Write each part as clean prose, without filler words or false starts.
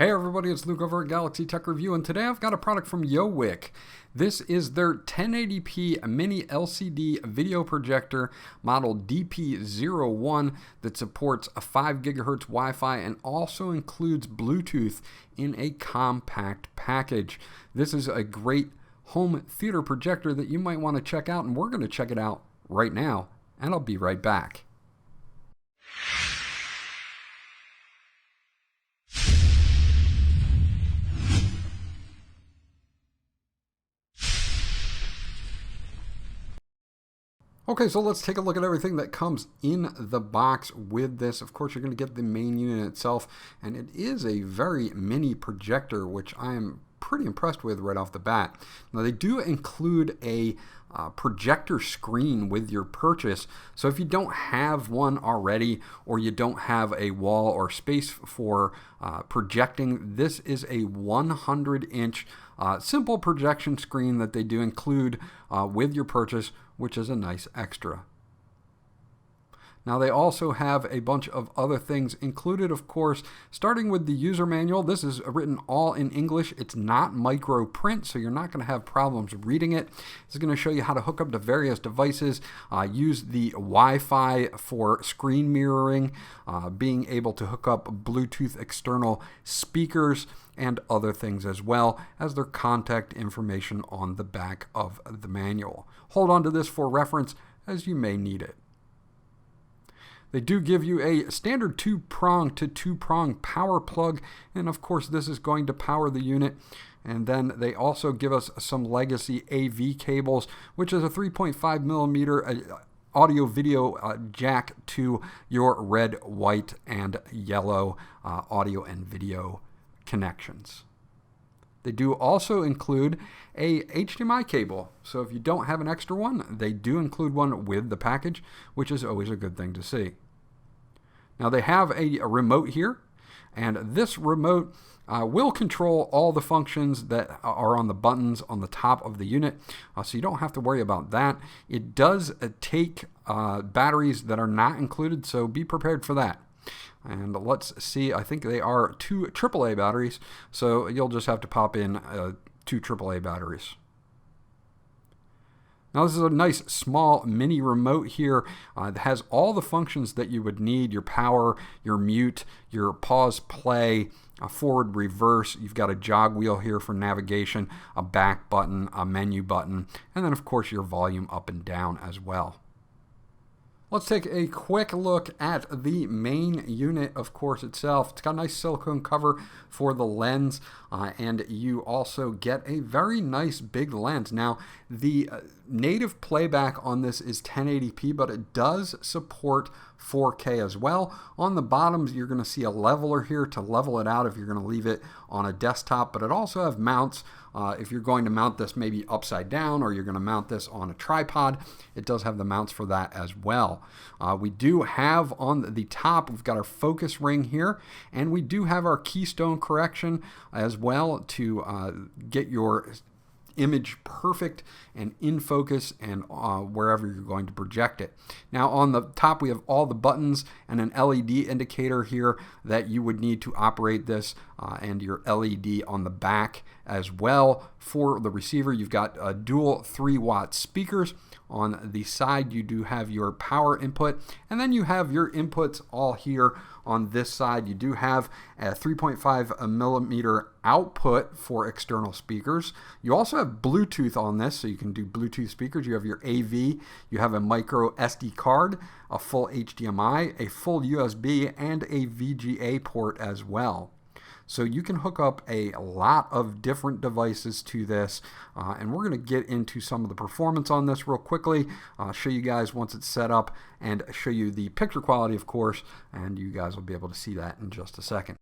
Hey everybody, it's Luke over at Galaxy Tech Review, and today I've got a product from YOWHICK. This is their 1080p mini LCD video projector model DP01 that supports a 5 GHz Wi-Fi and also includes Bluetooth in a compact package. This is a great home theater projector that you might want to check out, and we're going to check it out right now, and I'll be right back. Okay, so let's take a look at everything that comes in the box with this. Of course, you're going to get the main unit itself, and it is a very mini projector, which I am pretty impressed with right off the bat. Now, they do include a projector screen with your purchase, so if you don't have one already or you don't have a wall or space for projecting, this is a 100-inch simple projection screen that they do include with your purchase, which is a nice extra. Now, they also have a bunch of other things included, of course, starting with the user manual. This is written all in English. It's not micro print, so you're not going to have problems reading it. It's going to show you how to hook up to various devices, use the Wi-Fi for screen mirroring, being able to hook up Bluetooth external speakers, and other things as well as their contact information on the back of the manual. Hold on to this for reference as you may need it. They do give you a standard 2-prong to 2-prong power plug, and of course this is going to power the unit. And then they also give us some legacy AV cables, which is a 3.5 millimeter audio video jack to your red, white, and yellow audio and video connections. They do also include a HDMI cable, so if you don't have an extra one, they do include one with the package, which is always a good thing to see. Now, they have a remote here, and this remote will control all the functions that are on the buttons on the top of the unit, so you don't have to worry about that. It does take batteries that are not included, so be prepared for that. And let's see, I think they are 2 AAA batteries, so you'll just have to pop in 2 AAA batteries. Now, this is a nice small mini remote here that has all the functions that you would need: your power, your mute, your pause play, forward, reverse. You've got a jog wheel here for navigation, a back button, a menu button, and then of course your volume up and down as well. Let's take a quick look at the main unit, of course, itself. It's got a nice silicone cover for the lens, and you also get a very nice big lens. Now, the native playback on this is 1080p, but it does support 4K as well. On the bottoms, you're going to see a leveler here to level it out if you're going to leave it on a desktop, but it also has mounts. If you're going to mount this maybe upside down, or you're going to mount this on a tripod, it does have the mounts for that as well. We do have on the top, we've got our focus ring here, and we do have our keystone correction as well to get your image perfect and in focus and wherever you're going to project it. Now, on the top we have all the buttons and an LED indicator here that you would need to operate this, and your LED on the back as well. For the receiver, you've got dual 3-watt speakers. On the side, you do have your power input, and then you have your inputs all here on this side. You do have a 3.5 millimeter output for external speakers. You also have Bluetooth on this, so you can do Bluetooth speakers. You have your AV, you have a micro SD card, a full HDMI, a full USB, and a VGA port as well. So you can hook up a lot of different devices to this, and we're going to get into some of the performance on this real quickly, show you guys once it's set up, and show you the picture quality, of course, and you guys will be able to see that in just a second.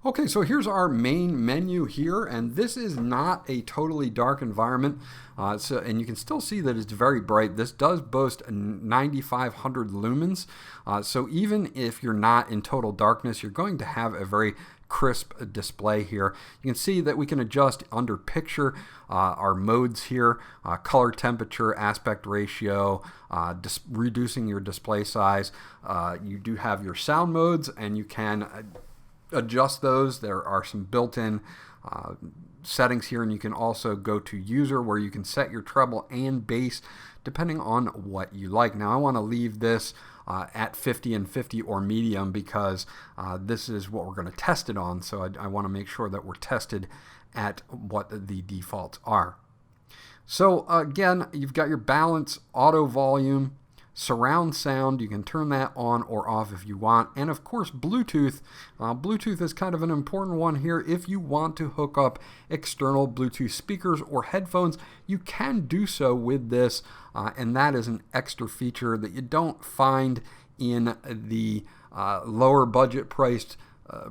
Okay, so here's our main menu here, and this is not a totally dark environment, and you can still see that it's very bright. This does boast 9,500 lumens, so even if you're not in total darkness, you're going to have a very crisp display here. You can see that we can adjust under picture our modes here, color, temperature, aspect ratio, reducing your display size. You do have your sound modes, and you can adjust those. There are some built-in settings here, and you can also go to user where you can set your treble and bass depending on what you like. Now I want to leave this at 50 and 50 or medium because this is what we're going to test it on, so I want to make sure that we're tested at what the defaults are. So again, you've got your balance, auto volume, surround sound. You can turn that on or off if you want. And of course, Bluetooth. Bluetooth is kind of an important one here. If you want to hook up external Bluetooth speakers or headphones, you can do so with this. And that is an extra feature that you don't find in the lower budget priced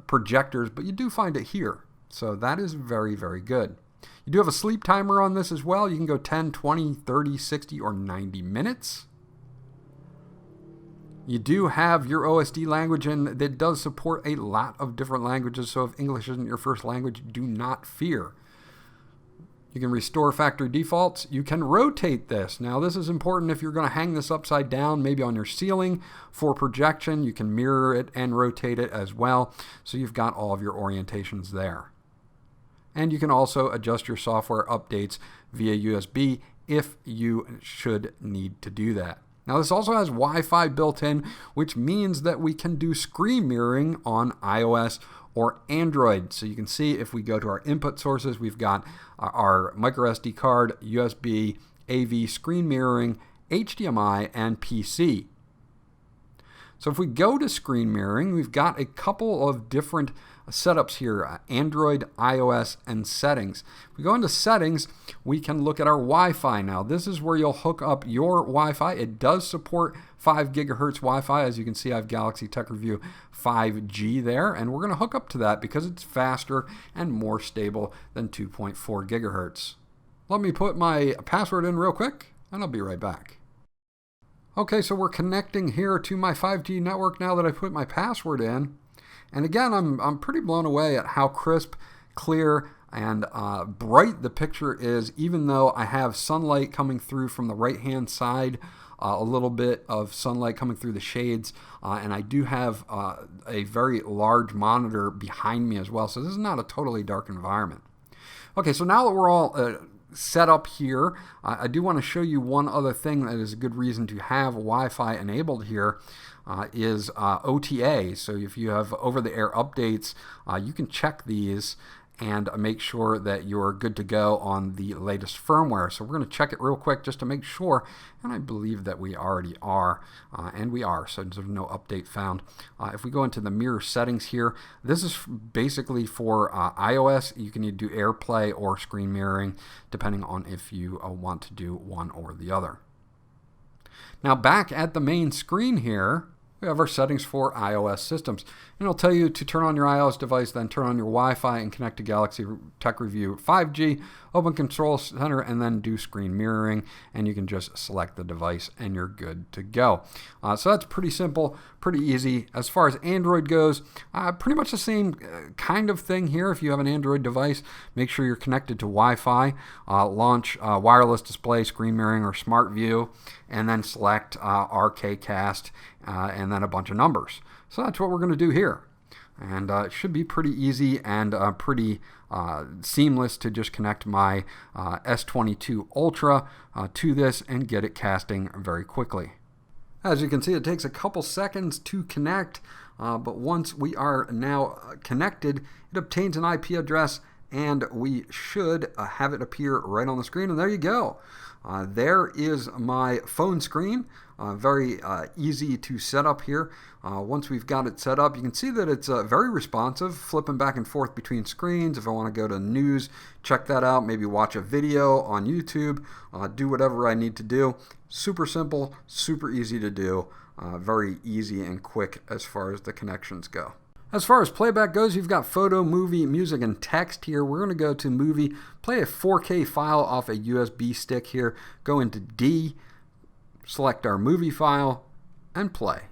projectors, but you do find it here. So that is very, very good. You do have a sleep timer on this as well. You can go 10, 20, 30, 60, or 90 minutes. You do have your OSD language, and it does support a lot of different languages, so if English isn't your first language, do not fear. You can restore factory defaults. You can rotate this. Now, this is important if you're going to hang this upside down, maybe on your ceiling for projection. You can mirror it and rotate it as well, so you've got all of your orientations there. And you can also adjust your software updates via USB if you should need to do that. Now this also has Wi-Fi built in, which means that we can do screen mirroring on iOS or Android. So you can see if we go to our input sources, we've got our microSD card, USB, AV, screen mirroring, HDMI, and PC. So if we go to screen mirroring, we've got a couple of different setups here, Android, iOS, and settings. If we go into settings, we can look at our Wi-Fi now. This is where you'll hook up your Wi-Fi. It does support 5 gigahertz Wi-Fi. As you can see, I have Galaxy Tech Review 5G there, and we're going to hook up to that because it's faster and more stable than 2.4 gigahertz. Let me put my password in real quick, and I'll be right back. Okay, so we're connecting here to my 5G network now that I put my password in. And again, I'm pretty blown away at how crisp, clear, and bright the picture is, even though I have sunlight coming through from the right-hand side, a little bit of sunlight coming through the shades, and I do have a very large monitor behind me as well, so this is not a totally dark environment. Okay, so now that we're all set up here, I do want to show you one other thing that is a good reason to have Wi-Fi enabled here. Is OTA. So if you have over-the-air updates, you can check these and make sure that you're good to go on the latest firmware. So we're going to check it real quick just to make sure, and I believe that we already are, and we are, so there's no update found. If we go into the mirror settings here, this is basically for iOS. You can either do AirPlay or screen mirroring, depending on if you want to do one or the other. Now back at the main screen here, we have our settings for iOS systems. And it'll tell you to turn on your iOS device, then turn on your Wi-Fi and connect to Galaxy Tech Review 5G, open Control Center, and then do screen mirroring. And you can just select the device and you're good to go. So that's pretty simple, pretty easy. As far as Android goes, pretty much the same kind of thing here. If you have an Android device, make sure you're connected to Wi-Fi, launch wireless display, screen mirroring, or smart view, and then select RKcast, and then a bunch of numbers. So that's what we're going to do here. And it should be pretty easy and pretty seamless to just connect my S22 Ultra to this and get it casting very quickly. As you can see, it takes a couple seconds to connect, but once we are now connected, it obtains an IP address, and we should have it appear right on the screen, and there you go. There is my phone screen. Very easy to set up here. Once we've got it set up, you can see that it's very responsive, flipping back and forth between screens. If I want to go to news, check that out, maybe watch a video on YouTube, do whatever I need to do. Super simple, super easy to do, very easy and quick as far as the connections go. As far as playback goes, you've got photo, movie, music, and text here. We're going to go to movie, play a 4K file off a USB stick here, go into D, select our movie file, and play.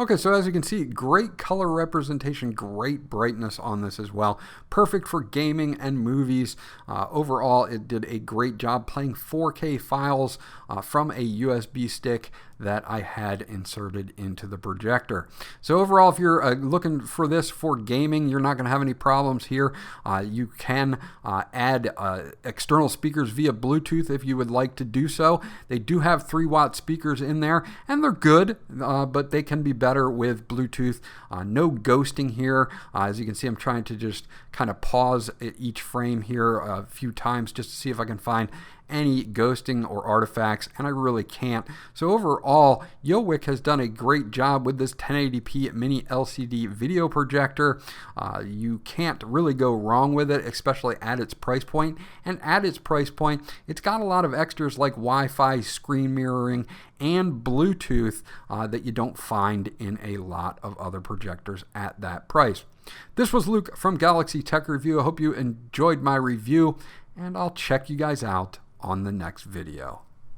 Okay, so as you can see, great color representation, great brightness on this as well. Perfect for gaming and movies. Overall, it did a great job playing 4K files from a USB stick that I had inserted into the projector. So overall, if you're looking for this for gaming, you're not going to have any problems here. You can add external speakers via Bluetooth if you would like to do so. They do have 3-watt speakers in there, and they're good, but they can be better with Bluetooth. No ghosting here. As you can see, I'm trying to just kind of pause each frame here a few times just to see if I can find any ghosting or artifacts, and I really can't. So overall, YOWHICK has done a great job with this 1080p mini LCD video projector. You can't really go wrong with it, especially at its price point. And at its price point, it's got a lot of extras like Wi-Fi, screen mirroring, and Bluetooth that you don't find in a lot of other projectors at that price. This was Luke from Galaxy Tech Review. I hope you enjoyed my review, and I'll check you guys out on the next video.